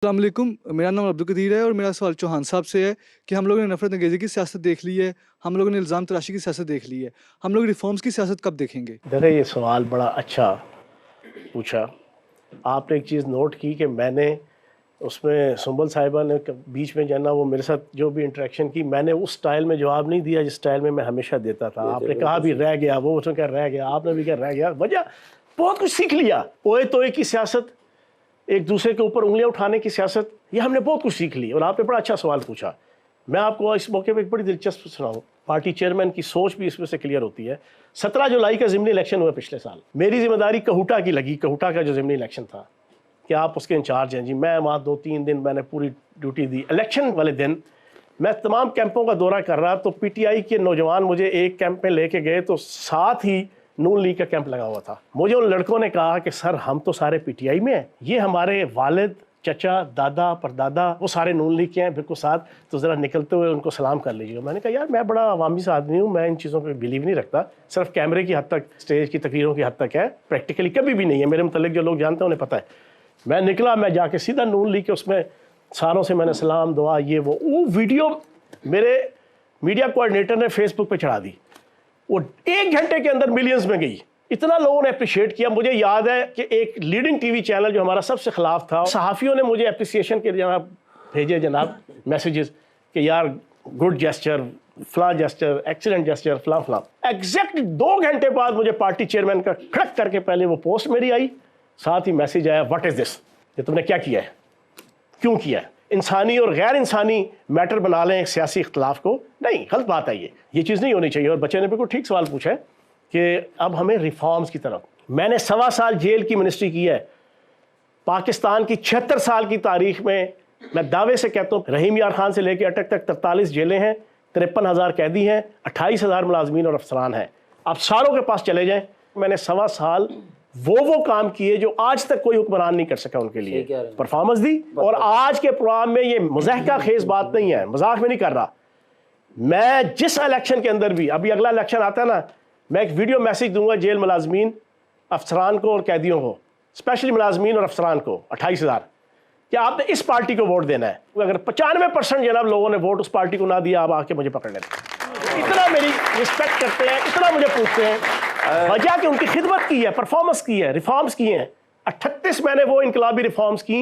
अस्सलाम वालेकुम, मेरा नाम अब्दुल कदीर है और मेरा सवाल चौहान साहब से है कि हम लोगों ने नफ़रत अंगेज़ी की सियासत देख ली है, हम लोगों ने इल्ज़ाम तराशी की सियासत देख ली है, हम लोग रिफ़ॉर्म्स की सियासत कब देखेंगे? देखिए ये सवाल बड़ा अच्छा पूछा। आपने एक चीज़ नोट की कि मैंने उसमें सुंबल साहिबा ने बीच में जो है ना वो मेरे साथ जो भी इंटरेक्शन की, मैंने उस स्टाइल में जवाब नहीं दिया जिस स्टाइल में मैं हमेशा देता था। आपने कहा भी रह गया, वो उसने कहा रह गया, आपने भी कहा रह गया। वजह बहुत कुछ सीख लिया। ओए तोए की सियासत, एक दूसरे के ऊपर उंगलियां उठाने की सियासत, ये हमने बहुत कुछ सीख ली। और आपने बड़ा अच्छा सवाल पूछा। मैं आपको इस मौके पर एक बड़ी दिलचस्प सुनाऊँ। पार्टी चेयरमैन की सोच भी इसमें से क्लियर होती है। 17 जुलाई का ज़िमनी इलेक्शन हुआ पिछले साल। मेरी जिम्मेदारी कहूटा की लगी, कहूटा का जो ज़िमनी इलेक्शन था कि आप उसके इंचार्ज हैं जी। मैं वहाँ 2-3 दिन मैंने पूरी ड्यूटी दी। इलेक्शन वाले दिन मैं तमाम कैंपों का दौरा कर रहा, तो पीटीआई के नौजवान मुझे एक कैंप में लेके गए, तो साथ ही नून लीग का कैंप लगा हुआ था। मुझे उन लड़कों ने कहा कि सर हम तो सारे पीटीआई में हैं, ये हमारे वालिद, चचा, दादा, परदादा वो सारे नून लीग के हैं बिल्कुल साथ, तो ज़रा निकलते हुए उनको सलाम कर लीजिएगा। मैंने कहा यार मैं बड़ा अवामी सा आदमी हूँ, मैं इन चीज़ों पर बिलीव नहीं रखता, सिर्फ कैमरे की हद तक, स्टेज की तकरीरों की हद तक है, प्रैक्टिकली कभी भी नहीं है। मेरे मतलब जो लोग जानते हैं उन्हें पता है। मैं निकला, मैं जाके सीधा नून लीग के उसमें सारों से मैंने सलाम दुआ ये वो वीडियो मेरे मीडिया कोऑर्डिनेटर ने फेसबुक पे चढ़ा दी। वो 1 घंटे के अंदर मिलियंस में गई। इतना लोगों ने अप्रिशिएट किया। मुझे याद है कि एक लीडिंग टीवी चैनल जो हमारा सबसे खिलाफ था, सहाफ़ियों ने मुझे अप्रिसिएशन के जनाब भेजे, जनाब मैसेजेस कि यार गुड जेस्चर, फला जेस्चर, एक्सीलेंट जेस्चर, फला फला। एग्जैक्ट 2 घंटे बाद मुझे पार्टी चेयरमैन का खड़क करके पहले वो पोस्ट मेरी आई, साथ ही मैसेज आया व्हाट इज़ दिस, ये तुमने क्या किया है, क्यों किया है। इंसानी और गैर इंसानी मैटर बना लें एक सियासी इख्तलाफ को, नहीं, गलत बात है ये चीज़ नहीं होनी चाहिए। और बच्चे ने बिल्कुल ठीक सवाल पूछा है कि अब हमें रिफॉर्म्स की तरफ। मैंने 1.25 साल जेल की मिनिस्ट्री की है। पाकिस्तान की 76 साल की तारीख में मैं दावे से कहता हूँ रहीम यार खान से लेकर अटक तक 43 जेलें हैं, 53,000 कैदी हैं, 28,000 मुलाजमीन और अफसरान हैं। आप सारों के पास चले जाएं। मैंने 1.25 साल वो काम किए जो आज तक कोई हुक्मरान नहीं कर सका, उनके लिए परफॉर्मेंस दी। और आज के प्रोग्राम में ये मज़ाहिका खेज बात नहीं है, मजाक में नहीं कर रहा। मैं जिस इलेक्शन के अंदर भी, अभी अगला इलेक्शन आता है ना, मैं एक वीडियो मैसेज दूंगा जेल मुलाजमीन, अफसरान को और कैदियों को, स्पेशली मुलाजमीन और अफसरान को 28,000, कि आपने इस पार्टी को वोट देना है। अगर 95% जनाब लोगों ने वोट उस पार्टी को ना दिया, आप आके मुझे पकड़ लेते। इतना मेरी रिस्पेक्ट करते हैं, इतना मुझे पूछते हैं। वजह कि उनकी खिदमत की है, परफॉर्मेंस की है, रिफॉर्म्स किए हैं। 38 मैंने वो इनकलाबी रिफॉर्म्स की,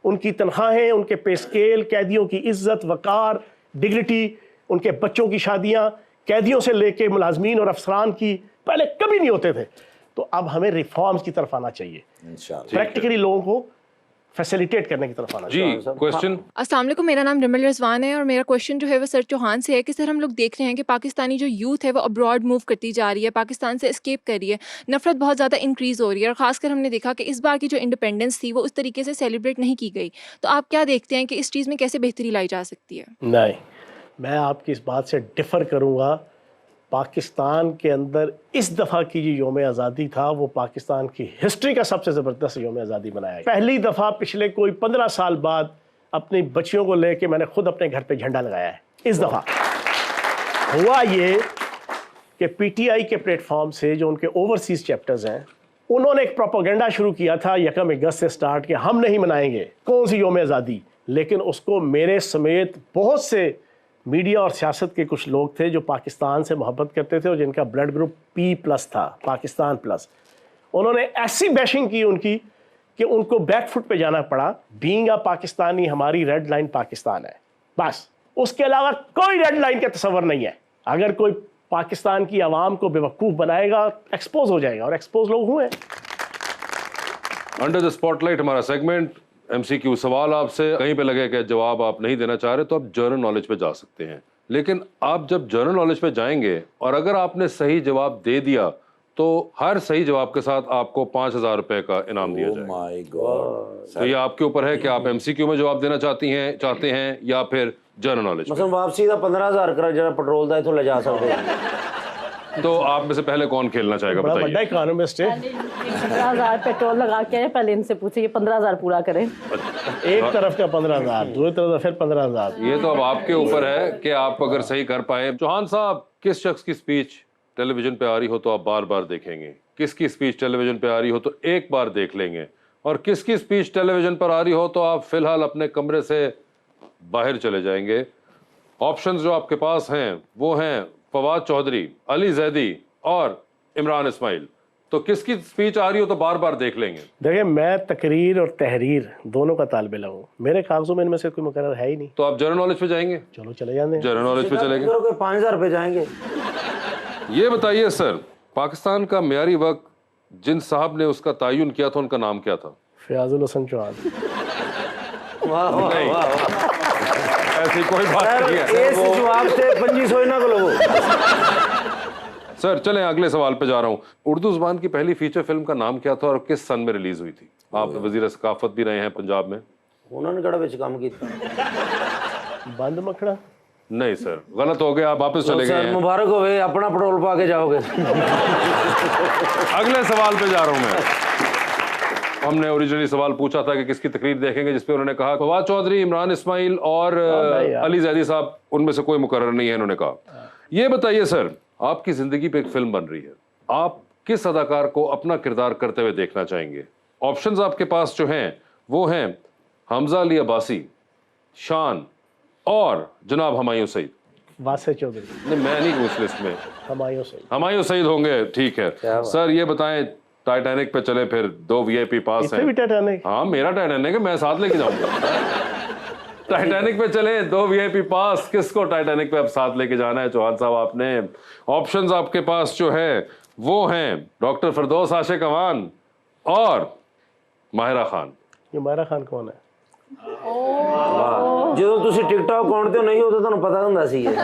उनकी तनख्वाहें, उनके पे स्केल, कैदियों की इज्जत, वकार, डिग्निटी, उनके बच्चों की शादियां, कैदियों से लेके मुलाजमीन और अफसरान की पहले कभी नहीं होते थे। तो अब हमें रिफॉर्म्स की तरफ आना चाहिए, प्रैक्टिकली लोगों को फैसिलिटेट करने की तरफ आना चाहिए। जी, क्वेश्चन। अस्सलाम वालेकुम, मेरा नाम रिमल रिजवान है और मेरा क्वेश्चन जो है वो सर चौहान से है कि सर हम लोग देख रहे हैं कि पाकिस्तानी जो यूथ है वो अब्रॉड मूव करती जा रही है, पाकिस्तान से एस्केप कर रही है, नफरत बहुत ज़्यादा इंक्रीज़ हो रही है और ख़ासकर हमने देखा कि इस बार की जो इंडिपेंडेंस थी वो उस तरीके से सेलिब्रेट नहीं की गई। तो आप क्या देखते हैं कि इस चीज़ में कैसे बेहतरी लाई जा सकती है? नहीं, मैं आपकी इस बात से डिफ़र करूँगा। पाकिस्तान के अंदर इस दफ़ा की जो यौम आज़ादी था वो पाकिस्तान की हिस्ट्री का सबसे ज़बरदस्त यौम आज़ादी बनाया गया। पहली दफ़ा पिछले कोई 15 साल बाद अपनी बच्चियों को लेके मैंने खुद अपने घर पे झंडा लगाया है। इस दफ़ा हुआ ये कि पीटीआई के प्लेटफॉर्म से जो उनके ओवरसीज़ चैप्टर्स हैं, उन्होंने एक प्रोपेगेंडा शुरू किया था 1 अगस्त से स्टार्ट कि हम नहीं मनाएंगे कौन सी यौम आज़ादी। लेकिन उसको मेरे समेत बहुत से मीडिया और सियासत के कुछ लोग थे जो पाकिस्तान से मोहब्बत करते थे और जिनका ब्लड ग्रुप P+ था, पाकिस्तान प्लस, उन्होंने ऐसी बैशिंग की उनकी कि उनको बैकफुट पे जाना पड़ा। बीइंग अ पाकिस्तानी, हमारी रेड लाइन पाकिस्तान है, बस उसके अलावा कोई रेड लाइन का तस्वर नहीं है। अगर कोई पाकिस्तान की आवाम को बेवकूफ़ बनाएगा, एक्सपोज हो जाएगा, और एक्सपोज लोग हुए। अंडर द स्पॉटलाइट हमारा सेगमेंट MCQ। सवाल आपसे कहीं पे लगे कि जवाब आप नहीं देना चाह रहे तो आप जनरल नॉलेज पे जा सकते हैं, लेकिन आप जब जनरल नॉलेज पे जाएंगे और अगर आपने सही जवाब दे दिया तो हर सही जवाब के साथ आपको 5,000 रुपए का इनाम दिया जाएगा। My God. तो ये आपके ऊपर है कि आप MCQ में जवाब देना चाहते हैं या फिर जनरल नॉलेज। मतलब वापसी का 15,000 कर जरा पेट्रोल दा इथों ले जा सकते हैं। तो आप में से पहले कौन खेलना चाहेगा, बड़ा बताइए। बड़ा इकोनॉमिस्ट है। 15,000 पेट्रोल लगा के आए, पहले इनसे पूछे ये 15,000 पूरा करें। एक तरफ का 15,000, दूसरी तरफ फिर 15,000। ये तो अब आपके ऊपर है कि आप अगर सही कर पाए। चौहान साहब, किस शख्स की स्पीच टेलीविजन पे आ रही हो तो आप बार बार देखेंगे, किसकी स्पीच टेलीविजन पे आ रही हो तो एक बार देख लेंगे, और किसकी स्पीच टेलीविजन पर आ रही हो तो आप फिलहाल अपने कमरे से बाहर चले जाएंगे। ऑप्शंस जो आपके पास हैं वो हैं फवाद चौधरी, अली जैदी और इमरान इस्माइल। तो किसकी स्पीच आ रही हो तो बार बार देख लेंगे। देखिए, मैं तकरीर और तहरीर दोनों का तालिब इल्म हूँ, मेरे कागजों में इनमें से कोई मुकर्रर है ही नहीं। तो आप जनरल नॉलेज पे जाएंगे? चलो चले जाते हैं। जनरल नॉलेज पे चलेंगे। 5,000 पे जाएंगे। ये बताइए सर, पाकिस्तान का मियारी वक्त जिन साहब ने उसका तयन किया था उनका नाम क्या था? फयाजुल हसन चौहान। वाह वाह नहीं। वाह। ऐसी कोई बात नहीं है इस जवाब से 2500 ना को लोगो। सर। चलें अगले सवाल पे जा रहा हूँ। उर्दू जुबान की पहली फीचर फिल्म का नाम क्या था और किस सन में रिलीज हुई थी? आप वजीर सकाफत भी रहे हैं पंजाब में। उन्होंने कड़ा विच काम किया। बंद मखड़ा। नहीं सर, गलत हो गया, आप वापस चले गए सर हैं। मुबारक हो गए, अपना पेट्रोल पा के जाओगे। अगले सवाल पे जा रहा हूँ मैं। हमने ओरिजिनली सवाल पूछा था कि किसकी तकरीर देखेंगे, जिसपे उन्होंने कहा फवाद चौधरी, इमरान इस्माइल और अली जैदी साहब, उनमें से कोई मुकर्रर नहीं है, इन्होंने कहा। ये बताइए सर, आपकी जिंदगी पे एक फिल्म बन रही है, आप किस अदाकार को अपना किरदार करते हुए देखना चाहेंगे? ऑप्शंस आपके पास जो हैं वो हैं हमजा अली अब्बासी, शान और जनाब हुमायूं सईद। वासे चौधरी। नहीं, मैं नहीं हूँ इस लिस्ट में। हुमायूं सईद। हुमायूं सईद होंगे, ठीक है। सर ये बताएं, टाइटैनिक पे चले फिर 2 VIP पास इतने भी हैं। टाइटैनिक? हाँ, मेरा टाइटैनिक है, मैं साथ लेके जाऊंगा। टाइटैनिक पे चले 2 VIP पास, किसको टाइटैनिक पे अब साथ लेके जाना है चौहान साहब आपने? ऑप्शंस आपके पास जो है वो हैं डॉक्टर फिरदौस आशिक अवान और माहिरा खान। ये माहिरा खान कौन है? ਜਦੋਂ ਤੁਸੀਂ ਟਿਕਟੌਕ ਅਕਾउंट ਤੇ ਨਹੀਂ ਹੋ ਤਾਂ ਤੁਹਾਨੂੰ ਪਤਾ ਹੁੰਦਾ ਸੀ ਇਹ।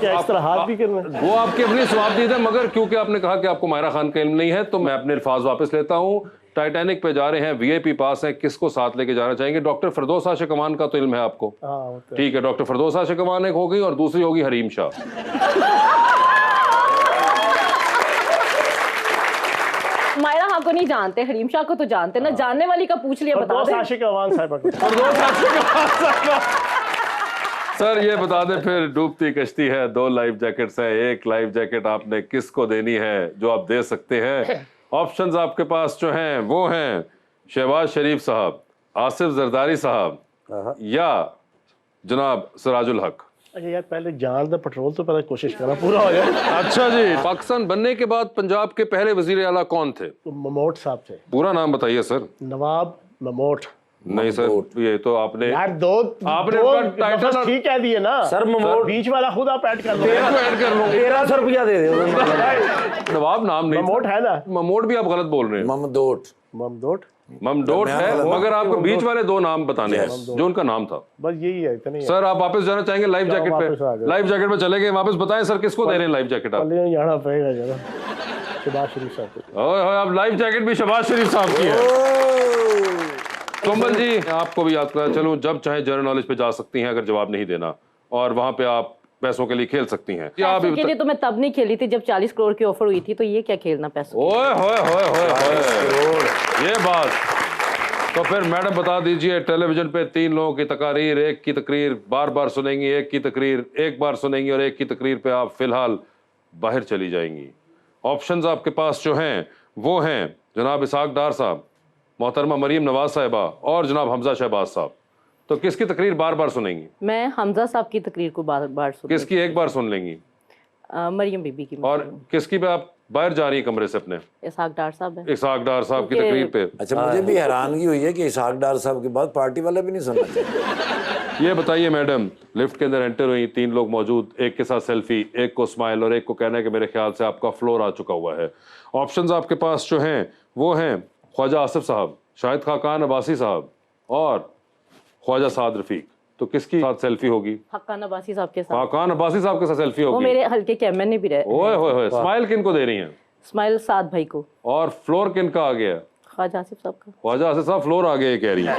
क्या इस तरह हाथ भी करना है? वो आपकी अपनी स्वाबदीद है, मगर क्योंकि आपने कहा कि आपको माहिरा खान का इल्म नहीं है तो मैं अपने अल्फाज वापस लेता हूँ। टाइटैनिक पे जा रहे हैं, VIP पास है, किसको साथ लेके जाना चाहेंगे? डॉक्टर फिरदौस आशिक अमान का तो इल्म है आपको। हाँ, होता है। ठीक है, डॉक्टर फिरदौस आशिक अमान एक होगी और दूसरी होगी हरीम शाह। मायरा हाँ को नहीं जानते, हरीम शाह को तो जानते ना, जानने वाली का पूछ लिया, बता फिरदौस दे। आशिक अवान साहिबा को। फिरदौस आशिक अमान साहब। सर ये बता दें फिर, डूबती कश्ती है, 2 लाइफ जैकेट्स हैं, एक लाइफ जैकेट आपने किसको देनी है जो आप दे सकते हैं? ऑप्शंस आपके पास जो हैं वो हैं शहबाज शरीफ साहब, आसिफ जरदारी साहब या जनाब सिराजुल हक। अच्छा यार, पहले जान द पेट्रोल तो पहले कोशिश करना पूरा हो जाए। अच्छा जी, पाकिस्तान बनने के बाद पंजाब के पहले वजीर आला कौन थे? तो ममोट साहब थे। पूरा नाम बताइए सर। नवाब ममोट। नहीं सर, ये तो आपने यार आपने दो अपना टाइटल लफ्ज़ और- ठीक कह दिए ना सर ममोट बीच वाला खुद आप ऐड कर लो। ऐड कर लो। 1300 रुपया दे दो। नवाब नाम नहीं ममोट है ना? ममोट भी आप गलत बोल रहे हैं। ममदोट। ममदोट। ममडोट है, मगर आपको बीच वाले 2 नाम बताने हैं जो उनका नाम था। बस यही है, इतना ही है। सर आप वापस जाना चाहेंगे लाइफ जाओ, जैकेट वापस आ पे? जाओ। लाइफ जैकेट पे चले गए, वापस बताएं सर किसको दे रहे हैं लाइफ जैकेट आप? पहले जाना पड़ेगा जरा। शहबाज शरीफ साहब को। ओए होए, अब लाइफ जैकेट भी शहबाज शरीफ साहब की है। सुम्बल जी, आपको भी याद करा चलूं, जब चाहे जनरल नॉलेज पे जा सकती हैं अगर जवाब नहीं देना, और वहां पे आप पैसों के लिए खेल सकती हैं। क्या आप पैसों के लिए तो मैं तब नहीं खेली थी जब 40 करोड़ की ऑफर हुई थी, तो ये क्या खेलना पैसों की? ओए होए होए होए होए, ये बात। तो फिर मैडम बता दीजिए, टेलीविजन पे 3 लोगों की तकारीर, एक की तकरीर बार बार सुनेंगी, एक की तकरीर एक बार सुनेंगी और एक की तकरीर पे आप फिलहाल बाहर चली जाएंगी। ऑप्शंस आपके पास जो हैं वो हैं जनाब इसहाक डार साहब, मोहतरमा मरीम नवाज साहिबा और जनाब हमजा शहबाज साहब। तो किसकी तकरीर बार बार सुनेंगी? मैं हमजा साहब की तकरीर को बार बार सुन किसकी एक बार सुन लेंगी? मरियम बीबी की। और किसकी पे आप बाहर जा रही हैं कमरे से अपने? इसहाक डार साहब है। इसहाक डार साहब की तकरीर पे। अच्छा, मुझे भी हैरानगी हुई है कि इसहाक डार साहब के बाद पार्टी वाले भी नहीं सुनना चाहिए। ये बताइए मैडम, लिफ्ट के अंदर एंटर हुई, 3 लोग मौजूद, एक के साथ सेल्फी, एक को स्माइल और एक को कहना है कि मेरे ख्याल से आपका फ्लोर आ चुका हुआ है। ऑप्शंस आपके पास जो हैं वो हैं ख्वाजा आसिफ साहब, शाहिद खाकान अब्बासी साहब और ख्वाजा साद रफीक। तो किसकी साथ सेल्फी होगी? हक्कान अब्बासी साहब के साथ। खाकान अब्बासी साहब के साथ सेल्फी वो होगी। मेरे हल्के के एमएनए भी रहे। ओए होए होए, स्माइल किनको दे रही हैं? स्माइल साद भाई को। और फ्लोर किनका आ गया? ख्वाजा आसिफ साहब का। ख्वाजा आसिफ साहब फ्लोर आ गए कह रही हैं।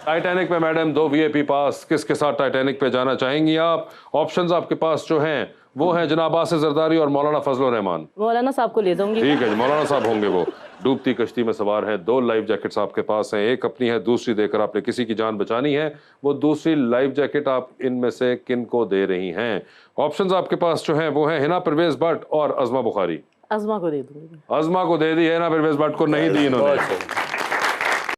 टाइटैनिक पे मैडम 2 VIP पास, किसके साथ टाइटैनिक पे जाना चाहेंगी आप? ऑप्शंस आपके पास जो हैं वो हैं जनाब आसिफ जरदारी और मौलाना फजल रहमान। मौलाना साहब को ले जाऊंगी। ठीक है जी, मौलाना साहब होंगे वो। डूबती कश्ती में सवार है, 2 लाइफ जैकेट्स आपके पास हैं, एक अपनी है, दूसरी देकर आपने किसी की जान बचानी है। वो दूसरी लाइफ जैकेट आप इनमें से किन को दे रही हैं? ऑप्शंस आपके पास जो हैं वो हैं हिना परवेज भट्ट और अजमा बुखारी। अज़मा को दे दूंगी। अज़मा को दे दी है ना, फिर वेस्ट भट्ट को नहीं दी इन्होंने। बहुत सही।